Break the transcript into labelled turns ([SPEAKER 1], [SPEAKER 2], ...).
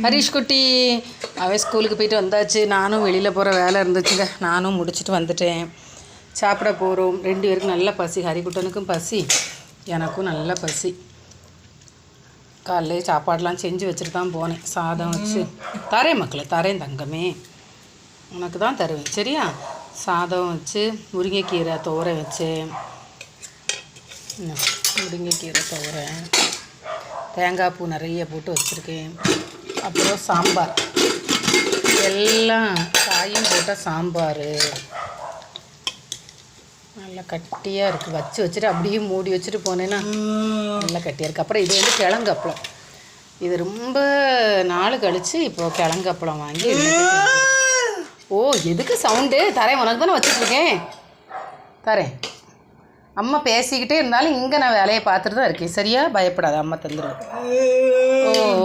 [SPEAKER 1] ஹரிஷ் குட்டி அவன் ஸ்கூலுக்கு போயிட்டு வந்தாச்சு. நானும் வெளியில் போகிற வேலை இருந்துச்சுங்க, நானும் முடிச்சுட்டு வந்துட்டேன். சாப்பிட போகிறோம். 2 பேருக்கும் நல்ல பசி. ஹரிக்குட்டனுக்கும் பசி, எனக்கும் நல்ல பசி. காலையிலே சாப்பாடெலாம் செஞ்சு வச்சுட்டு தான் போனேன். சாதம் வச்சு தரேன் மக்களே, தரேன் தங்கமே, உனக்கு தான் தருவேன் சரியா. சாதம் வச்சு முருங்கைக்கீரை துவரை வச்சேன். முருங்கைக்கீரை துவரை, தேங்காய் பூ நிறைய போட்டு வச்சுருக்கேன். அப்புறம் சாம்பார், எல்லாம் காயும் போட்ட சாம்பார் நல்லா கட்டியாக இருக்குது. வச்சுட்டு அப்படியே மூடி வச்சுட்டு போனேன்னா நல்லா கட்டியாக இருக்குது. அப்புறம் இது வந்து கிழங்கு அப்பளம். இது ரொம்ப நாள் கழித்து இப்போது கிழங்கு அப்பளம் வாங்கி. ஓ எதுக்கு சவுண்டு? தரேன், உனக்கு தானே வச்சுட்ருக்கேன், தரேன். அம்மா பேசிக்கிட்டே இருந்தாலும் இங்கே நான் வேலையை பார்த்துட்டு தான் இருக்கேன் சரியா. பயப்படாத, அம்மா தந்துடுவேன். ஓ